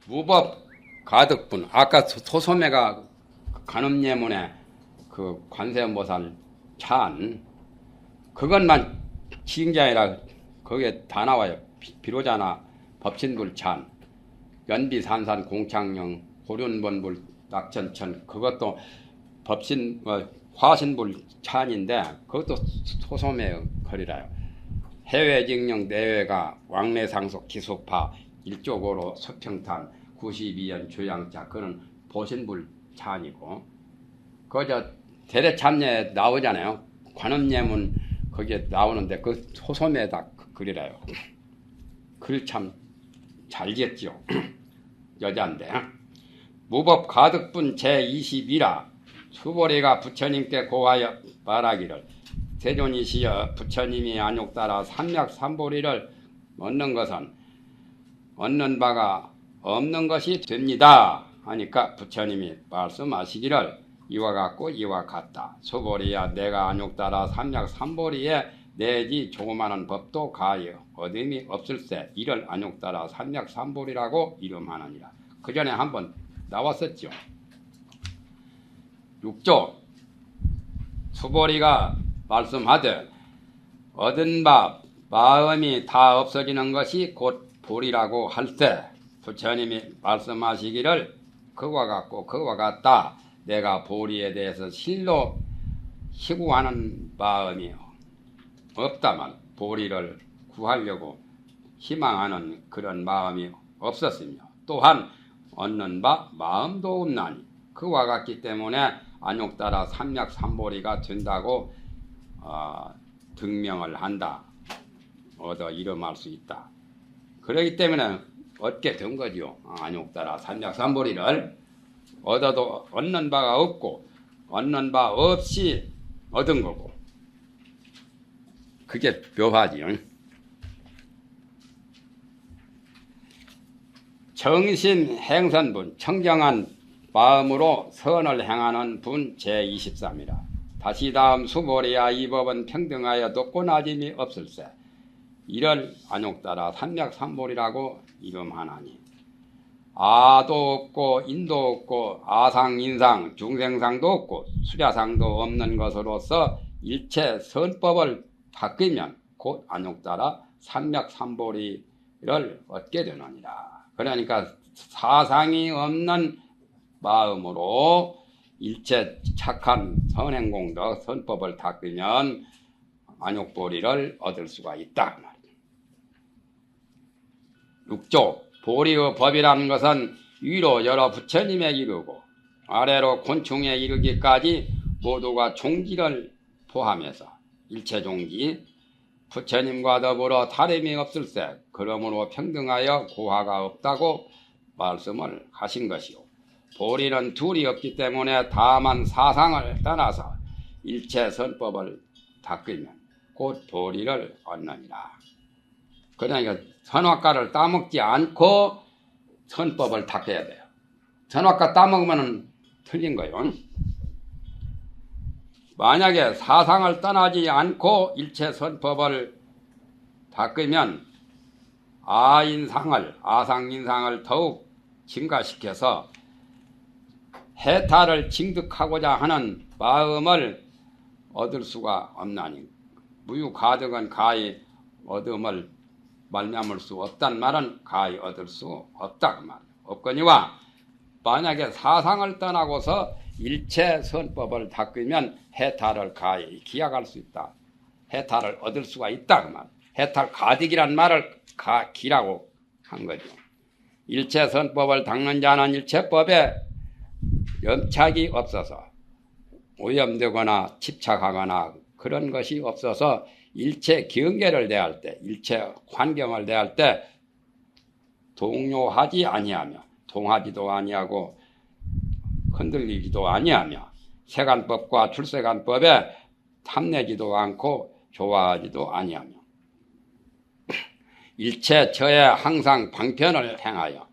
무법 가득분. 아까 소소매가 간음예문에 그 관세음보살 찬 그것만 지은 게 아니라 거기에 다 나와요. 비로자나 법신불 찬, 연비산산 공창령, 고륜본불 낙천천 그것도 법신 화신불 찬인데 그것도 소소매 거리라요. 해외직령 내외가 왕래상속 기수파 일조고로 서평탄 92연 조양자 그는 보신불 찬이고 그저 대대참례 나오잖아요. 관음예문 거기에 나오는데 그 소소매에다 그리라요. 글 참 잘 지었지요. 여자인데 무법 가득분 제22라 수보리가 부처님께 고하여 말하기를 세존이시여 부처님이 안욕 따라 삼략삼보리를 얻는 것은 얻는 바가 없는 것이 됩니다 하니까 부처님이 말씀하시기를 이와 같고 이와 같다. 수보리야 내가 안욕 따라 삼략삼보리에 내지 조그마한 법도 가하여 얻음이 없을세 이를 안욕 따라 삼략삼보리라고 이름하느니라. 그 전에 한번 나왔었죠. 6조 수보리가 말씀하되 얻은 바 마음이 다 없어지는 것이 곧 보리라고 할 때 부처님이 말씀하시기를 그와 같고 그와 같다. 내가 보리에 대해서 실로 희구하는 마음이 없다만 보리를 구하려고 희망하는 그런 마음이 없었으며 또한 얻는 바 마음도 없나니 그와 같기 때문에 안욕 따라 삼략삼보리가 된다고 등명을 한다. 얻어 이름할 수 있다. 그렇기 때문에 얻게 된 거죠. 안욕 따라 삼략삼보리를 얻어도 얻는 바가 없고 얻는 바 없이 얻은 거고 그게 묘하지요. 정신 행선분 청정한 마음으로 선을 행하는 분 제23이라. 다시 다음 수보리야 이 법은 평등하여 높고 낮음이 없을세. 이를 안욕 따라 삼략삼보리라고 이름하나니 아도 없고 인도 없고 아상 인상 중생상도 없고 수자상도 없는 것으로서 일체 선법을 바뀌면 곧 안욕 따라 삼략삼보리를 얻게 되느니라. 그러니까 사상이 없는 마음으로 일체 착한 선행공덕 선법을 닦으면 안욕보리를 얻을 수가 있다. 6조 보리의 법이라는 것은 위로 여러 부처님에 이르고 아래로 곤충에 이르기까지 모두가 종기를 포함해서 일체 종기 부처님과 더불어 다름이 없을세. 그러므로 평등하여 고하가 없다고 말씀을 하신 것이요. 보리는 둘이 없기 때문에 다만 사상을 떠나서 일체 선법을 닦으면 곧 보리를 얻느니라. 그러니까 선악과를 따먹지 않고 선법을 닦아야 돼요. 선악과 따먹으면 틀린 거예요. 만약에 사상을 떠나지 않고 일체 선법을 닦으면 아상인상을 더욱 증가시켜서 해탈을 징득하고자 하는 마음을 얻을 수가 없나니 무유가득은 가히 얻음을 말미암을 수 없단 말은 가히 얻을 수 없다 그 말. 없거니와 만약에 사상을 떠나고서 일체 선법을 닦으면 해탈을 가히 기약할 수 있다. 해탈을 얻을 수가 있다 그 말. 해탈 가득이란 말을 기라고 한 거죠. 일체 선법을 닦는 자는 일체법에 염착이 없어서 오염되거나 집착하거나 그런 것이 없어서 일체 경계를 대할 때, 일체 환경을 대할 때 동요하지 아니하며 동하지도 아니하고 흔들리지도 아니하며 세간법과 출세간법에 탐내지도 않고 좋아하지도 아니하며 일체 저에 항상 방편을 행하여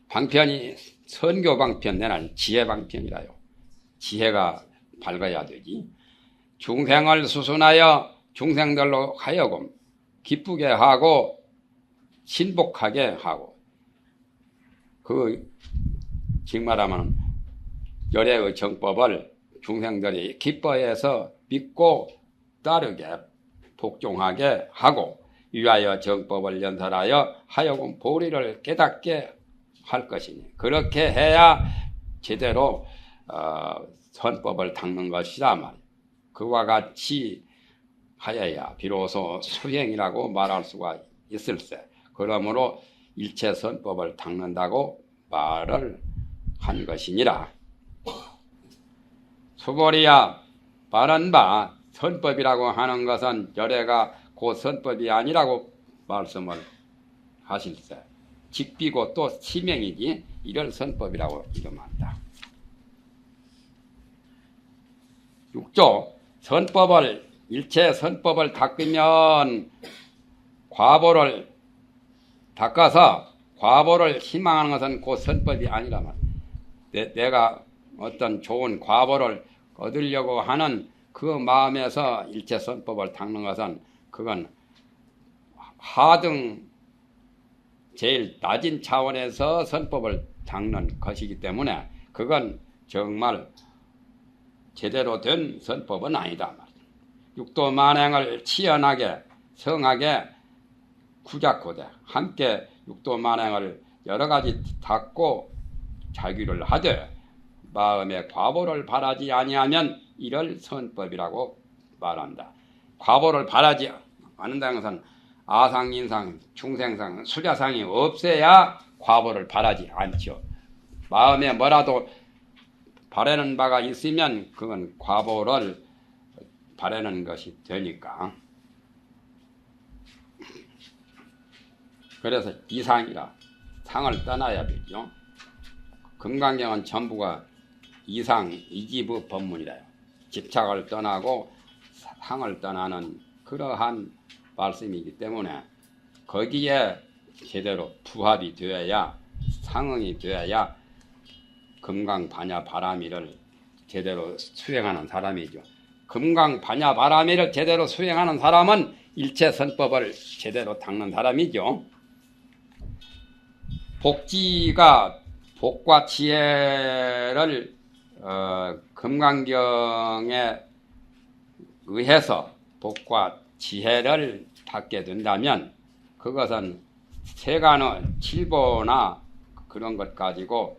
방편이 선교 방편 내는 지혜 방편이라요. 지혜가 밝아야 되지. 중생을 수순하여 중생들로 하여금 기쁘게 하고 신복하게 하고 즉 말하면 열애의 정법을 중생들이 기뻐해서 믿고 따르게 복종하게 하고 위하여 정법을 연설하여 하여금 보리를 깨닫게 할 것이니 그렇게 해야 제대로 선법을 닦는 것이라 말이야. 그와 같이 하여야 비로소 수행이라고 말할 수가 있을세. 그러므로 일체 선법을 닦는다고 말을 한 것이니라. 수보리야 말한 바 선법이라고 하는 것은 열애가 곧 선법이 아니라고 말씀을 하실세. 직비고 또 치명이지 이를 선법이라고 이름한다. 6조 일체 선법을 닦으면 과보를 닦아서 과보를 희망하는 것은 곧 선법이 아니라 말이야. 내가 어떤 좋은 과보를 얻으려고 하는 그 마음에서 일체 선법을 닦는 것은 그건 하등 제일 낮은 차원에서 선법을 닦는 것이기 때문에 그건 정말 제대로 된 선법은 아니다. 육도 만행을 치연하게 성하게 구작고대 함께 육도 만행을 여러 가지 닦고 자규를 하되 마음에 과보를 바라지 아니하면 이를 선법이라고 말한다. 과보를 바라지 않는다는 것은 아상, 인상, 중생상, 수자상이 없어야 과보를 바라지 않죠. 마음에 뭐라도 바라는 바가 있으면 그건 과보를 바라는 것이 되니까. 그래서 이상이라 상을 떠나야 되죠. 금강경은 전부가 이상, 이기부 법문이라요. 집착을 떠나고 상을 떠나는 그러한 말씀이기 때문에 거기에 제대로 부합이 되어야 상응이 되어야 금강반야바라미를 제대로 수행하는 사람이죠. 금강반야바라미를 제대로 수행하는 사람은 일체 선법을 제대로 닦는 사람이죠. 복지가 복과 지혜를 금강경에 의해서 복과 지혜를 닦게 된다면 그것은 세간의 칠보나 그런 것 가지고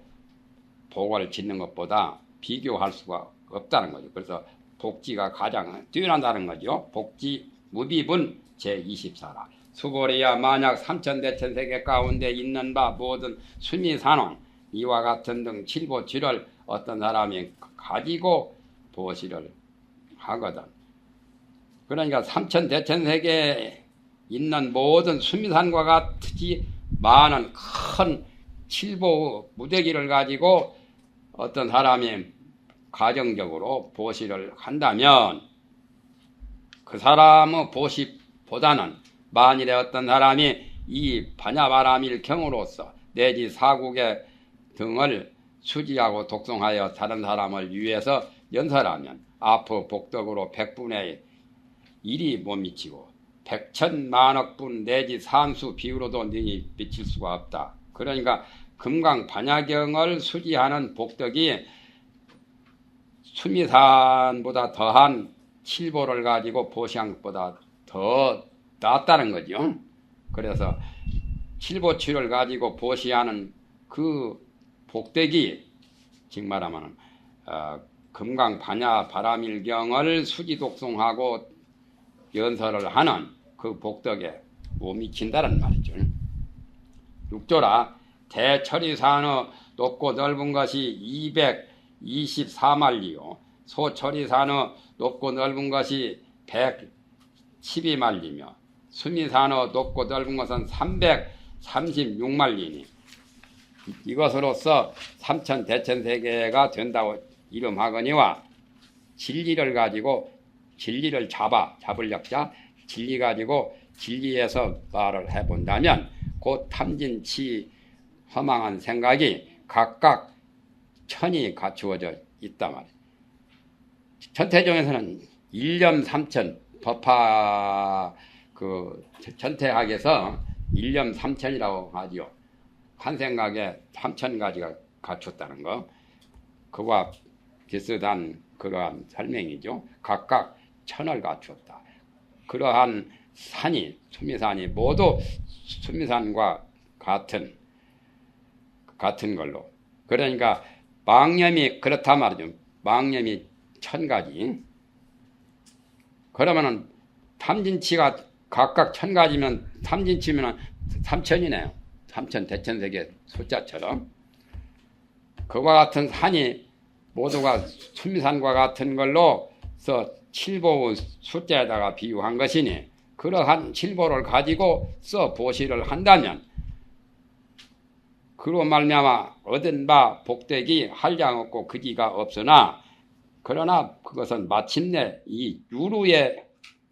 복을 짓는 것보다 비교할 수가 없다는 거죠. 그래서 복지가 가장 뛰어난다는 거죠. 복지 무비분 제24라. 수고리야 만약 삼천대천세계 가운데 있는 바 모든 수미산원 이와 같은 등 칠보지를 어떤 사람이 가지고 보시를 하거든. 그러니까 삼천대천세계에 있는 모든 수미산과 같이 많은 큰 칠보 무대기를 가지고 어떤 사람이 가정적으로 보시를 한다면 그 사람의 보시보다는 만일에 어떤 사람이 이 반야바라밀 경으로서 내지 사국의 등을 수지하고 독송하여 다른 사람을 위해서 연설하면 앞으로 복덕으로 100분의 1이 못 미치고 100천만억분 내지 산수 비유로도 능히 미칠 수가 없다. 그러니까 금강 반야경을 수지하는 복덕이 수미산보다 더한 칠보를 가지고 보시한 것보다 더 낫다는 거죠. 그래서 칠보치를 가지고 보시하는 그 복덕이 즉 말하면 금강 반야 바라밀경을 수지 독송하고 연설을 하는 그 복덕에 못 미친다는 말이죠. 육조라 대처리산의 높고 넓은 것이 224만리요 소처리산의 높고 넓은 것이 112만리며 수미산의 높고 넓은 것은 336만리니 이것으로서 삼천대천세계가 된다고 이름하거니와 진리를 가지고 진리를 잡을 역자 진리 가지고 진리에서 말을 해본다면 곧 탐진치 허망한 생각이 각각 천이 갖추어져 있단 말이에요. 천태종에서는 일념 삼천 법화 그 천태학에서 일념 삼천이라고 하죠. 한 생각에 3,000가지가 갖췄다는 거. 그와 비슷한 그러한 설명이죠. 각각 1,000을 갖췄다. 그러한 산이, 수미산이 모두 수미산과 같은 걸로. 그러니까 망념이 그렇단 말이죠. 망념이 1,000가지. 그러면은 탐진치가 각각 1,000가지면 탐진치면은 3,000이네요. 3,000 대천세계 숫자처럼. 그와 같은 산이 모두가 수미산과 같은 걸로서 칠보 숫자에다가 비유한 것이니 그러한 칠보를 가지고 써 보시를 한다면 그로 말미암아 얻은 바 복되기 한량 없고 그지가 없으나 그러나 그것은 마침내 이 유루의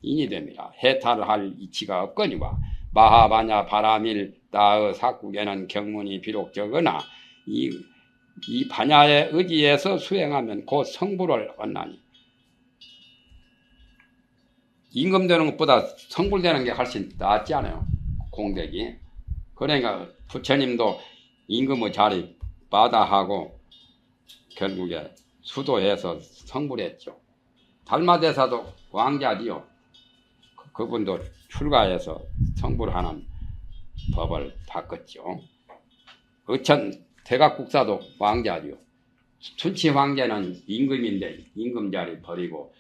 인이 됩니다. 해탈을 할 이치가 없거니와 마하바냐 바라밀 나의 사국에는 경문이 비록 적으나 이 반야의 의지에서 수행하면 곧 성불을 얻나니. 임금되는 것보다 성불되는 게 훨씬 낫지 않아요. 공덕이. 그러니까 부처님도 임금의 자리 마다하고 결국에 수도해서 성불했죠. 달마대사도 왕자지요. 그분도 출가해서 성불하는 법을 바꿨죠. 의천 대각국사도 왕자지요. 춘치 황제는 임금인데 임금 자리 버리고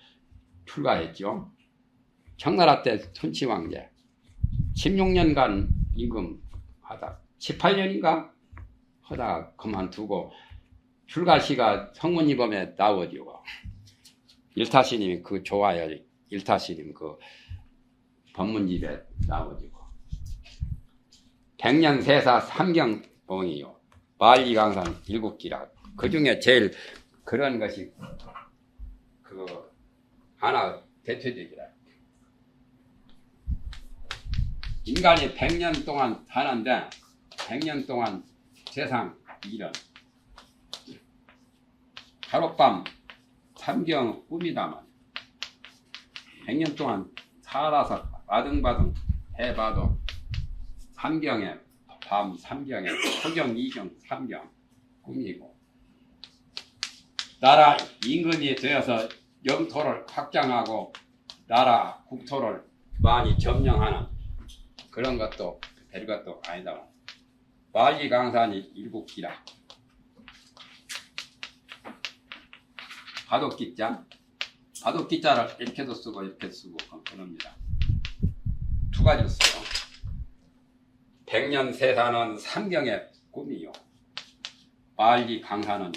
출가했죠. 청나라 때 춘치 황제 16년간 임금 하다 18년인가 하다가 그만두고 출가시가 성문이범에 나오죠. 일타스님이 그 좋아요. 일타스님 그 법문집에 나오죠. 백년세사 삼경봉이요. 만리강산 일국기라. 그 중에 제일 그런 것이 그 하나 대표적이라. 인간이 100년 동안 사는데 100년 동안 세상 일은 하룻밤 삼경 꿈이다만 100년 동안 살아서 아등바등 해봐도 삼경에 밤 삼경에 서경 이경 삼경 꿈이고 나라 임금이 되어서 영토를 확장하고 나라 국토를 많이 점령하는 그런 것도 별것도 아니다. 만리강산이 일국기라. 바둑기자, 바둑기자를 이렇게도 쓰고 이렇게 쓰고 그럽니다. 두 가지로 써요. 백년세사는 삼경의 꿈이요. 만리강산은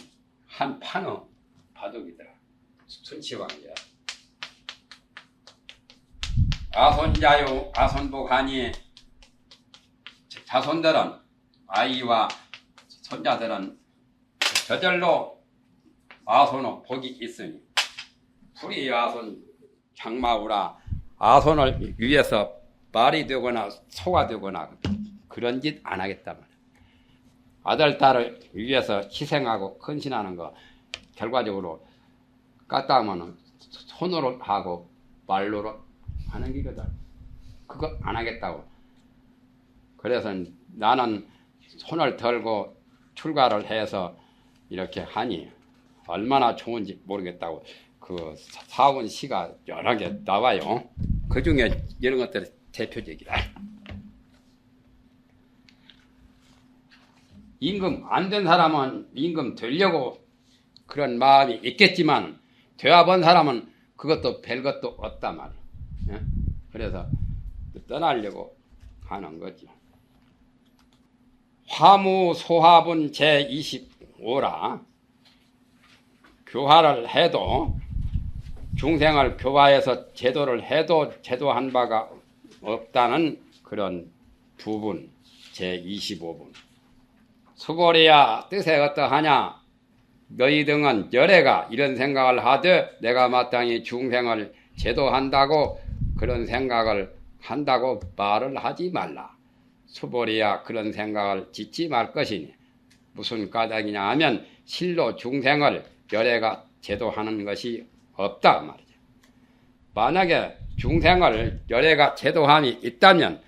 한 판의 바둑이더라. 춘치왕이야. 아손자요 아손복하니 자손들은 아이와 손자들은 저절로 아손의 복이 있으니 불이 아손 장마우라. 아손을 위해서 말이 되거나 소가 되거나 그런 짓 안 하겠다 말이야. 아들 딸을 위해서 희생하고 헌신하는 거 결과적으로 까딱하면 손으로 하고 말로로 하는 기거든. 그거 안 하겠다고. 그래서 나는 손을 들고 출가를 해서 이렇게 하니 얼마나 좋은지 모르겠다고. 그 사원 시가 여러 개 나와요. 그 중에 이런 것들이 대표적이다. 임금 안 된 사람은 임금 되려고 그런 마음이 있겠지만 되어본 사람은 그것도 별것도 없단 말이에요. 그래서 떠나려고 하는 거죠. 화무소합은 제25라. 교화를 해도 중생을 교화해서 제도를 해도 제도한 바가 없다는 그런 부분 제25분. 수고리야 뜻에 어떠하냐. 너희 등은 열애가 이런 생각을 하되 내가 마땅히 중생을 제도한다고 그런 생각을 한다고 말을 하지 말라. 수보리야 그런 생각을 짓지 말 것이니 무슨 까닭이냐 하면 실로 중생을 열애가 제도하는 것이 없다 말이죠. 만약에 중생을 열애가 제도함이 있다면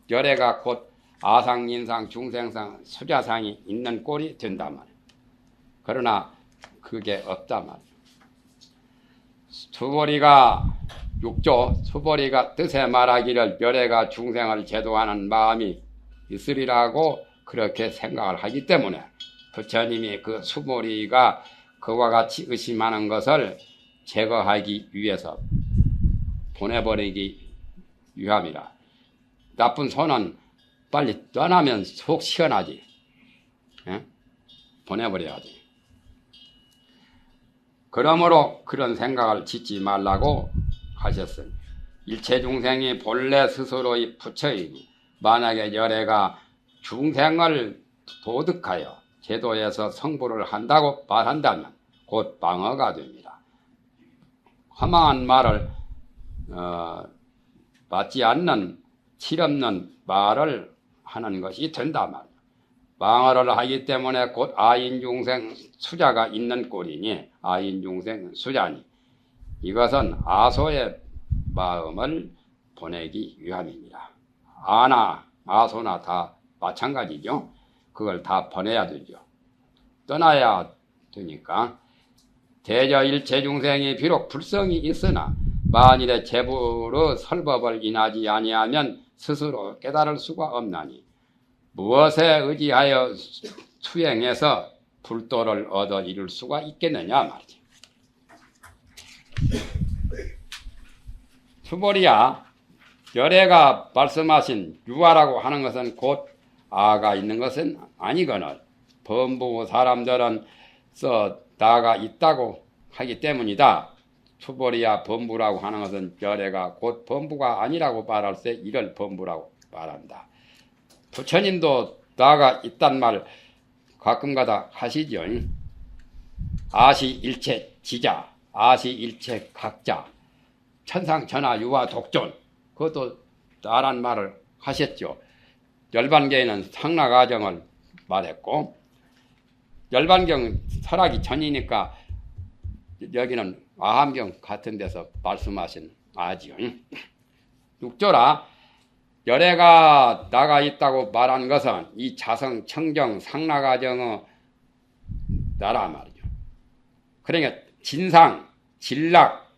열애가 곧 아상, 인상, 중생상, 수자상이 있는 꼴이 된단 말이에요. 그러나 그게 없단 말이에요. 수보리가 6조 수보리가 뜻에 말하기를 열애가 중생을 제도하는 마음이 있으리라고 그렇게 생각을 하기 때문에 부처님이 그 수보리가 그와 같이 의심하는 것을 제거하기 위해서 보내버리기 위함이라. 나쁜 손은 빨리 떠나면 속 시원하지. 예? 보내버려야지. 그러므로 그런 생각을 짓지 말라고 하셨으니 일체 중생이 본래 스스로의 부처이니 만약에 열애가 중생을 도득하여 제도에서 성불을 한다고 말한다면 곧 방어가 됩니다. 허망한 말을 맞지 않는 칠없는 말을 하는 것이 된다 말이야. 방어를 하기 때문에 곧 아인중생 수자가 있는 꼴이니 아인중생 수자니 이것은 아소의 마음을 보내기 위함입니다. 아나 아소나 다 마찬가지죠. 그걸 다 보내야 되죠. 떠나야 되니까 대저 일체 중생이 비록 불성이 있으나 만일에 제불의 설법을 인하지 아니하면 스스로 깨달을 수가 없나니 무엇에 의지하여 수행해서 불도를 얻어 이룰 수가 있겠느냐 말이지. 수보리야, 열애가 말씀하신 유아라고 하는 것은 곧 아가 있는 것은 아니거늘 범부 사람들은 나가 있다고 하기 때문이다. 수보리야, 범부라고 하는 것은 열애가 곧 범부가 아니라고 말할 때 이를 범부라고 말한다. 부처님도 나가 있단 말 가끔가다 하시죠. 아시 일체 지자, 아시 일체 각자, 천상천하 유아 독존, 그것도 나란 말을 하셨죠. 열반계에는 상락아정을 말했고 열반경 설하기 전이니까 여기는 아함경 같은 데서 말씀하신 아지요. 6조라 열애가 나가 있다고 말한 것은 이 자성, 청정, 상락아정의 나라 말이죠. 그러니까 진상, 진락,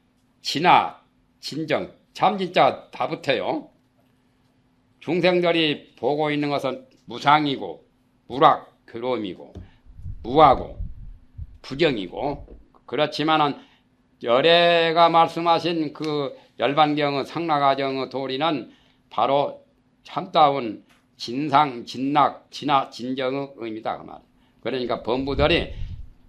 진화, 진정, 참 진짜 다 붙어요. 중생들이 보고 있는 것은 무상이고 무락, 괴로움이고 무하고 부정이고 그렇지만은 열애가 말씀하신 그 열반경의 상락아정의 도리는 바로 참다운 진상, 진락, 진화, 진정의 의미다. 그 말. 그러니까 범부들이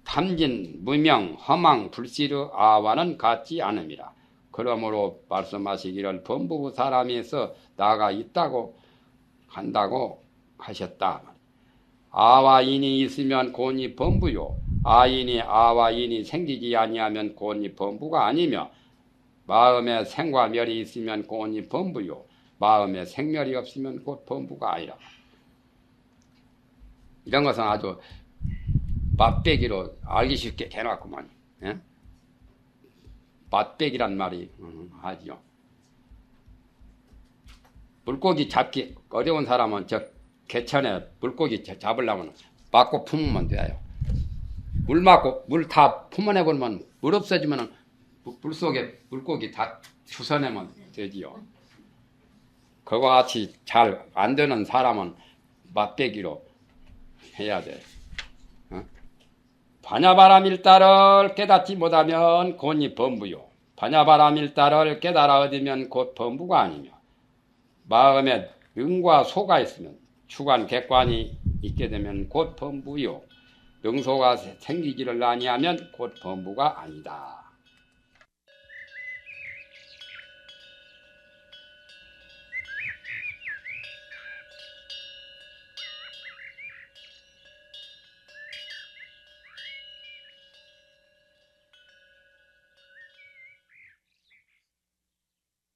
탐진, 무명, 허망, 불씨의 아와는 같지 않음이라. 그러므로 말씀하시기를 범부 사람에서 나가 있다고 한다고 하셨다. 아와 인이 있으면 곧이 범부요. 아인이 아와 인이 생기지 아니하면 곧이 범부가 아니며 마음에 생과 멸이 있으면 곧이 범부요. 마음에 생멸이 없으면 곧 범부가 아니라. 이런 것은 아주 맛배기로 알기 쉽게 해놨구만. 예? 맛배기란 말이 하지요. 물고기 잡기 어려운 사람은 저 개천에 물고기 잡으려면 맞고 품으면 돼요. 물 맞고 물 다 품어내버리면 물 없어지면 물 속에 물고기 다 주워내면 되지요. 그와 같이 잘 안 되는 사람은 맛배기로 해야 돼. 반야바람일다를 깨닫지 못하면 곧이 범부요. 반야바람일다를 깨달아 얻으면 곧 범부가 아니며 마음에 응과 소가 있으면 주관 객관이 있게 되면 곧 범부요. 응소가 생기지를 아니하면 곧 범부가 아니다.